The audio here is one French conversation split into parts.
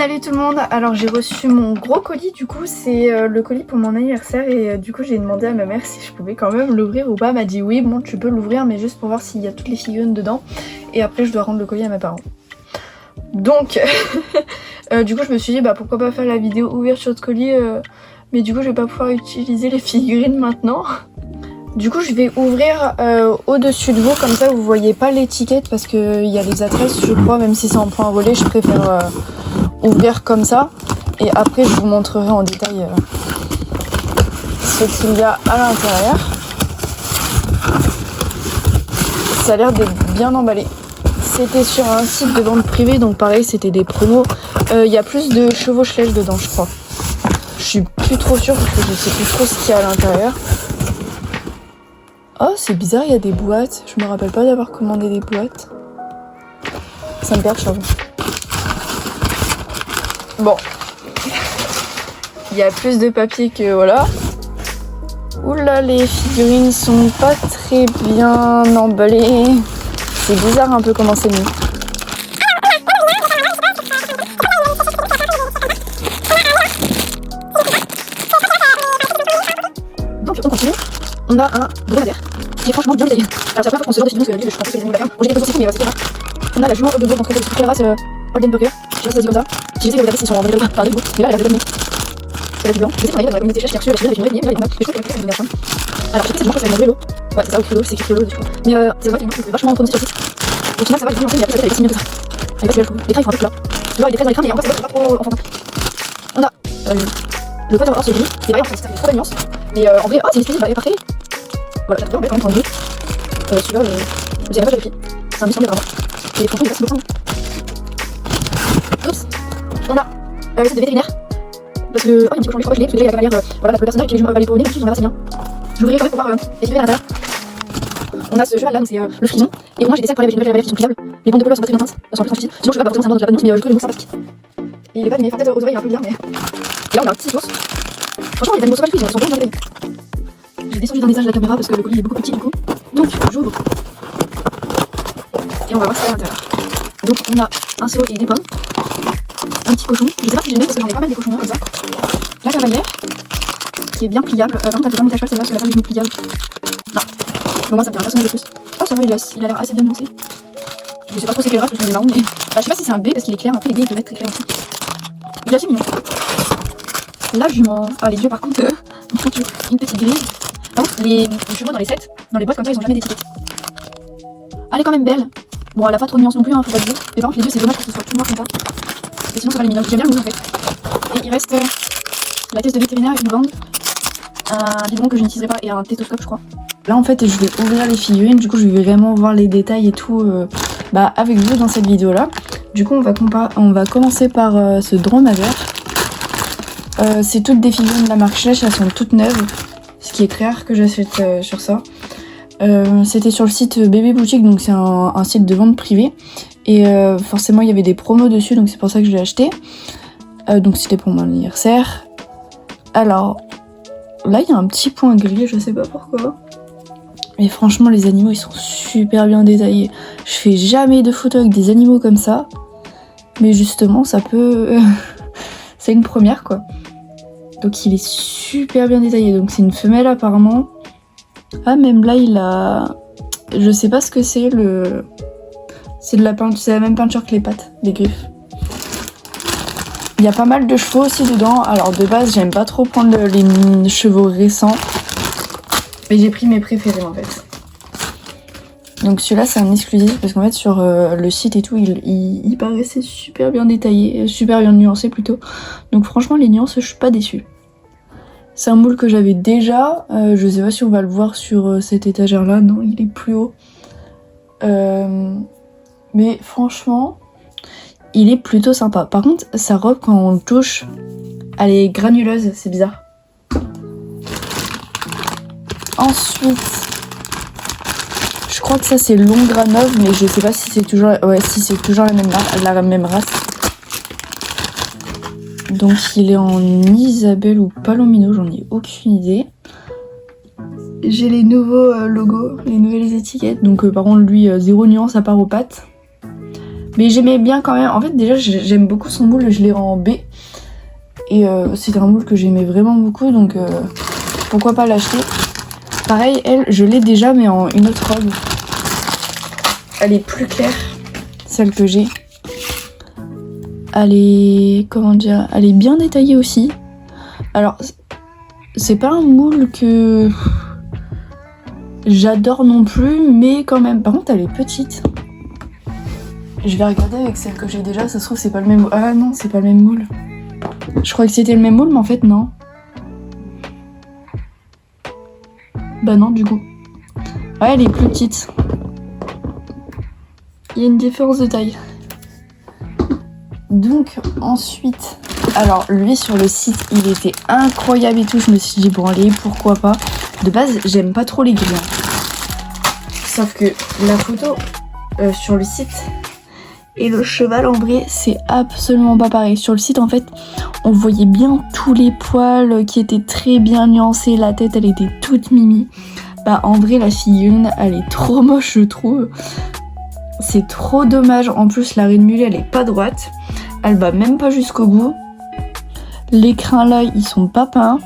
Salut tout le monde, alors j'ai reçu mon gros colis, du coup c'est le colis pour mon anniversaire et du coup j'ai demandé à ma mère si je pouvais quand même l'ouvrir ou pas. Elle m'a dit oui, bon tu peux l'ouvrir mais juste pour voir s'il y a toutes les figurines dedans et après je dois rendre le colis à mes parents. Donc du coup je me suis dit bah pourquoi pas faire la vidéo ouverture de colis mais du coup je vais pas pouvoir utiliser les figurines maintenant. Du coup je vais ouvrir au-dessus de vous, comme ça vous voyez pas l'étiquette parce qu'il y a les adresses je crois, même si c'est en point relais je préfère ouvrir comme ça. Et après je vous montrerai en détail ce qu'il y a à l'intérieur. Ça a l'air d'être bien emballé. C'était sur un site de vente privée donc pareil c'était des promos. Il y a plus de chevauchage dedans je crois. Je suis plus trop sûre parce que je sais plus trop ce qu'il y a à l'intérieur. Oh c'est bizarre, il y a des boîtes. Je me rappelle pas d'avoir commandé des boîtes. Ça me perturbe. Bon. Il y a plus de papier que voilà. Oula, les figurines sont pas très bien emballées. C'est bizarre un peu comment c'est mis. Donc on continue. On a un dromadaire qui est franchement bien détaillé. Alors c'est la première fois qu'on se vend des figurines parce que je pense que c'est le bon. Bon j'ai des positions mais c'est pas. On a la jument de veau contre la race Oldenburger. Je sais pas si ça se dit comme ça. Si j'essaie de regarder s'ils sont en vrai par deux, mais là elle a l'air de c'est la plus blanc. Je sais qu'on a dans la communauté cherche qui a reçu la figurine avec une vraie mais je trouve qu'elle est une version. Alors je sais pas si c'est vraiment vélo. Ouais c'est ça au kilo, c'est écrit vélo je crois. Mais c'est vrai que c'est vachement prononcé sur le site. Au final ça va, j'ai vu il y a peut-être des signes de ça. Elle est pas si belle je trouve. Les trains ils font un peu là. Tu vois il y a des traits dans les trains mais en fait c'est pas trop enfantin. On a le code hors c'est gris. C'est vrai en fait ça fait trop d'alliance. Mais en vrai, c'est une espèce de parfait. Voilà, j'ai trouvé en belle quand même pour un celui-là, je dirais pas j'avais pris. C'est un 800 grammes. Et franchement, il reste beaucoup. Oups, on a le set de vétérinaire. Parce que, oh, il y a un petit cochon, je crois que je l'ai, parce que déjà, il y a la cavalière, voilà, le personnage qui est les jumeaux avalés pour le nez, donc on verra c'est bien. J'ouvrirai quand même pour voir les à l'intérieur. On a ce cheval là, donc c'est le frison. Et au moins, j'ai des sacs pour les nouvelles qui sont pliables. Les bandes de polo sont pas très bien minces, elles sont en plus en sinon, je sais pas, forcément, c'est un de la bonne mais je trouve les mots sympathiques. Et il est pas de mes tête aux oreilles, il est un peu bizarre, mais. Et là, on a un petit ours. Franchement, les animaux sauvages, ils sont bien gardés. J'ai descendu d'un étage de la caméra parce que le colis est beaucoup plus petit du coup. Donc j'ouvre. Et on va voir ce qu'il y a à l'intérieur. Donc on a un seau et des pommes. Un petit cochon. Je sais pas si j'aime bien parce que j'en ai pas mal des cochons comme ça. La cavalière. Qui est bien pliable. Par contre elle fait pas mon cheval celle-là parce que la femme est genoux pliable. Non. Bon moi ça me fait un personnage de plus. Oh ça va il a l'air assez bien nuancé. Je sais pas trop c'est quel race parce que c'est marron mais. Bah, je sais pas si c'est un B parce qu'il est clair. Après les B ils peuvent être très clairs aussi. Il est assez mignon. La jument. Ah les yeux par contre une petite grille. Par contre, les chevaux dans les sets, dans les boîtes comme ça, ils ont jamais d'étiquette. Elle est quand même belle. Bon, elle a pas trop de nuances non plus, hein, faut pas le dire. Mais par contre, les yeux, c'est dommage que ce soit tout noir comme ça. Et sinon, ça va les mignons. J'aime bien le rouge en fait. Et il reste la caisse de vétérinaire avec une bande, un biberon que je n'utiliserai pas et un stéthoscope, je crois. Là, en fait, je vais ouvrir les figurines. Du coup, je vais vraiment voir les détails et tout avec vous dans cette vidéo là. Du coup, on va commencer par ce dromadaire. C'est toutes des figurines de la marque Schlech, elles sont toutes neuves. Ce qui est très rare que j'achète sur ça. C'était sur le site Bébé Boutique, donc c'est un site de vente privée. Et forcément il y avait des promos dessus, donc c'est pour ça que je l'ai acheté. Donc c'était pour mon anniversaire. Alors, là il y a un petit point gris, je sais pas pourquoi. Mais franchement les animaux ils sont super bien détaillés. Je fais jamais de photos avec des animaux comme ça. Mais justement ça peut... c'est une première quoi. Donc il est super bien détaillé, donc c'est une femelle apparemment. Ah même là il a... Je sais pas ce que c'est le... C'est de la peinture, c'est la même peinture que les pattes, les griffes. Il y a pas mal de chevaux aussi dedans, alors de base j'aime pas trop prendre les chevaux récents. Mais j'ai pris mes préférés en fait. Donc celui-là c'est un exclusif parce qu'en fait sur le site et tout il paraissait super bien détaillé, super bien nuancé plutôt. Donc franchement les nuances je suis pas déçue. C'est un moule que j'avais déjà, je sais pas si on va le voir sur cette étagère là, non il est plus haut. Mais franchement, il est plutôt sympa. Par contre, sa robe quand on le touche, elle est granuleuse, c'est bizarre. Ensuite, je crois que ça c'est Longranov, mais je sais pas si c'est toujours, si c'est toujours la même race. Donc il est en Isabelle ou Palomino, j'en ai aucune idée. J'ai les nouveaux logos, les nouvelles étiquettes. Donc par contre lui, zéro nuance à part aux pattes. Mais j'aimais bien quand même. En fait, déjà, j'aime beaucoup son moule. Je l'ai en B. Et c'était un moule que j'aimais vraiment beaucoup. Donc, pourquoi pas l'acheter. Pareil, elle, je l'ai déjà, mais en une autre robe. Elle est plus claire, celle que j'ai. Elle est... Comment dire? Elle est bien détaillée aussi. Alors, c'est pas un moule que j'adore non plus, mais quand même. Par contre, elle est petite. Je vais regarder avec celle que j'ai déjà, ça se trouve c'est pas le même moule. Ah non, c'est pas le même moule. Je crois que c'était le même moule, mais en fait non. Bah non, du coup. Ouais, elle est plus petite. Il y a une différence de taille. Donc ensuite, alors lui sur le site il était incroyable et tout, je me suis dit bon allez pourquoi pas. De base j'aime pas trop les gris, sauf que la photo sur le site et le cheval en vrai c'est absolument pas pareil. Sur le site en fait on voyait bien tous les poils qui étaient très bien nuancés, la tête elle était toute mimi. Bah en vrai la figurine elle est trop moche je trouve. C'est trop dommage, en plus la reine mulet elle est pas droite. Elle va même pas jusqu'au bout. Les crins là, ils sont pas peints.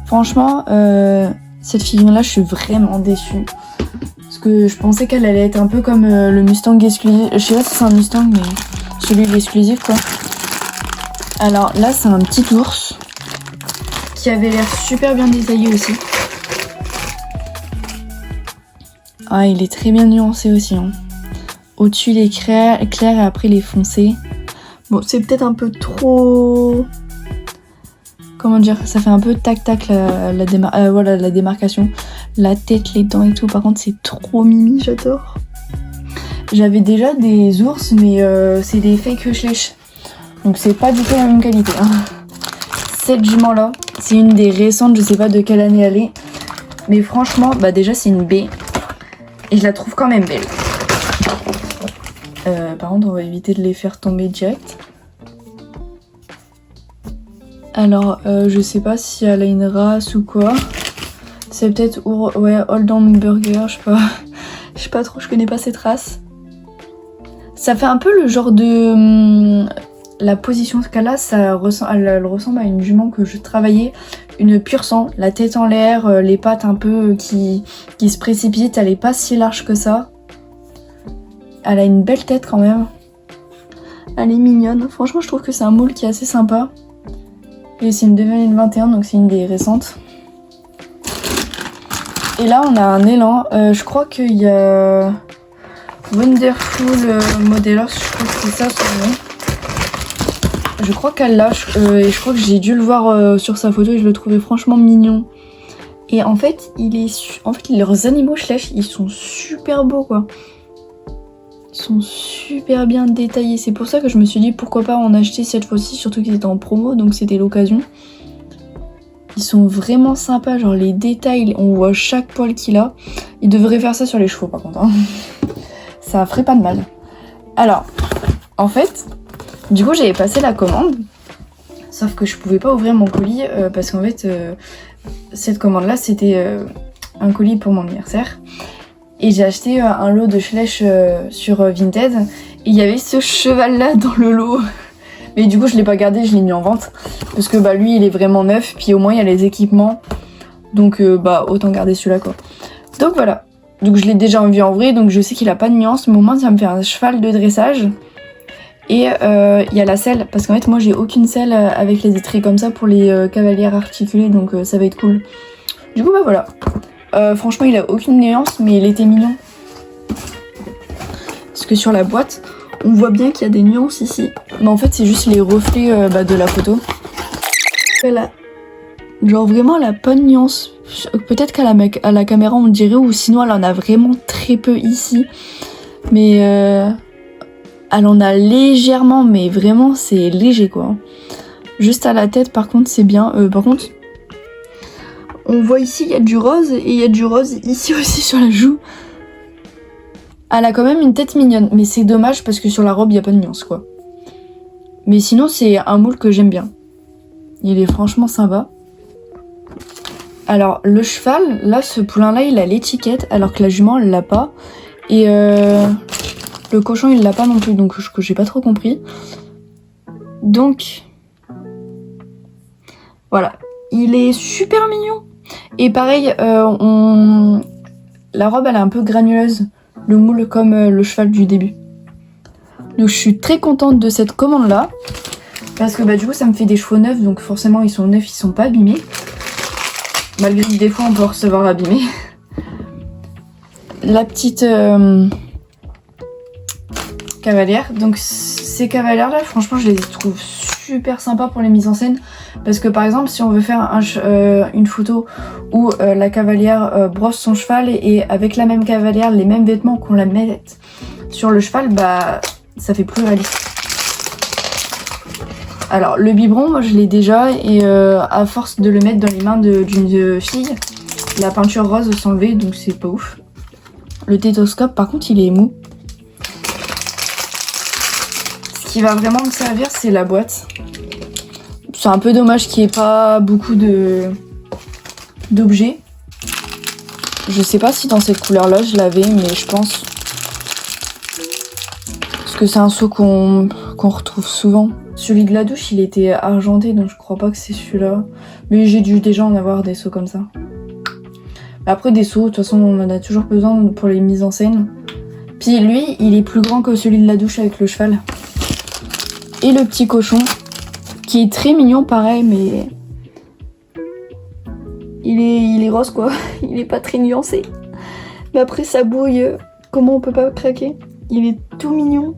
Franchement, cette figurine là, je suis vraiment déçue. Parce que je pensais qu'elle allait être un peu comme le Mustang exclusif. Je sais pas si c'est un Mustang, mais celui exclusif quoi. Alors là, c'est un petit ours qui avait l'air super bien détaillé aussi. Ah, il est très bien nuancé aussi. Hein. Au-dessus les clairs et après les foncés. Bon, c'est peut-être un peu trop... Comment dire? Ça fait un peu tac-tac voilà, la démarcation. La tête, les dents et tout. Par contre, c'est trop mimi, j'adore. J'avais déjà des ours, mais c'est des fake Schleich. Donc c'est pas du tout la même qualité. Hein. Cette jument-là, c'est une des récentes, je sais pas de quelle année elle est. Mais franchement, bah déjà c'est une B. Et je la trouve quand même belle. Par contre, on va éviter de les faire tomber direct. Alors, je sais pas si elle a une race ou quoi. C'est peut-être ouais, Old Burger, je sais pas trop, je connais pas cette race. Ça fait un peu le genre de... la position qu'elle a, elle ressemble à une jument que je travaillais. Une pure sang, la tête en l'air, les pattes un peu qui se précipitent. Elle est pas si large que ça. Elle a une belle tête quand même. Elle est mignonne. Franchement, je trouve que c'est un moule qui est assez sympa. Et c'est une 2021, donc c'est une des récentes. Et là, on a un élan. Je crois qu'il y a Wonderful Modelers. Je crois que c'est ça son nom. Je crois qu'elle l'a. Et je crois que j'ai dû le voir sur sa photo et je le trouvais franchement mignon. Et en fait, leurs animaux Schleich, ils sont super beaux quoi. Ils sont super bien détaillés. C'est pour ça que je me suis dit pourquoi pas en acheter cette fois-ci, surtout qu'ils étaient en promo, donc c'était l'occasion. Ils sont vraiment sympas, genre les détails, on voit chaque poil qu'il a. Ils devraient faire ça sur les chevaux par contre. Hein. Ça ferait pas de mal. Alors, en fait, du coup j'avais passé la commande, sauf que je pouvais pas ouvrir mon colis parce qu'en fait, cette commande-là c'était un colis pour mon anniversaire. Et j'ai acheté un lot de Schleich sur Vinted. Et il y avait ce cheval là dans le lot. Mais du coup je l'ai pas gardé, je l'ai mis en vente. Parce que bah lui il est vraiment neuf. Puis au moins il y a les équipements. Donc bah autant garder celui-là quoi. Donc voilà. Donc je l'ai déjà vu en vrai. Donc je sais qu'il a pas de nuance. Mais au moins ça me fait un cheval de dressage. Et il y a la selle. Parce qu'en fait moi j'ai aucune selle avec les étriers comme ça pour les cavalières articulées. Donc ça va être cool. Du coup bah voilà. Franchement il a aucune nuance mais il était mignon. Parce que sur la boîte on voit bien qu'il y a des nuances ici. Mais en fait c'est juste les reflets de la photo. Genre vraiment elle a pas de nuance. Peut-être qu'à la caméra on dirait, ou sinon elle en a vraiment très peu ici. Mais elle en a légèrement, mais vraiment c'est léger quoi. Juste à la tête par contre c'est bien. Par contre on voit ici, il y a du rose et il y a du rose ici aussi sur la joue. Elle a quand même une tête mignonne, mais c'est dommage parce que sur la robe, il n'y a pas de nuance, quoi. Mais sinon, c'est un moule que j'aime bien. Il est franchement sympa. Alors, le cheval, là, ce poulain-là, il a l'étiquette, alors que la jument, elle l'a pas. Et Le cochon il l'a pas non plus, donc que j'ai pas trop compris. Donc voilà, il est super mignon. Et pareil, la robe elle est un peu granuleuse, le moule comme le cheval du début. Donc je suis très contente de cette commande là. Parce que bah du coup ça me fait des chevaux neufs, donc forcément ils sont neufs, ils sont pas abîmés. Malgré que des fois on peut recevoir abîmés. La petite cavalière. Donc ces cavalières là, franchement je les trouve super sympas pour les mises en scène. Parce que par exemple si on veut faire une photo où la cavalière brosse son cheval et avec la même cavalière, les mêmes vêtements, qu'on la mette sur le cheval, bah ça fait plus réaliste. Alors le biberon, moi je l'ai déjà et à force de le mettre dans les mains d'une fille, la peinture rose s'enlevait, donc c'est pas ouf. Le stéthoscope par contre il est mou. Ce qui va vraiment me servir c'est la boîte. C'est un peu dommage qu'il n'y ait pas beaucoup d'objets. Je sais pas si dans cette couleur là je l'avais, mais je pense. Parce que c'est un seau qu'on retrouve souvent. Celui de la douche, il était argenté, donc je crois pas que c'est celui-là. Mais j'ai dû déjà en avoir des seaux comme ça. Après, des seaux, de toute façon, on en a toujours besoin pour les mises en scène. Puis lui, il est plus grand que celui de la douche avec le cheval. Et le petit cochon, qui est très mignon, pareil, mais... Il est rose, quoi. Il est pas très nuancé. Mais après, ça bouille. Comment on peut pas craquer? Il est tout mignon.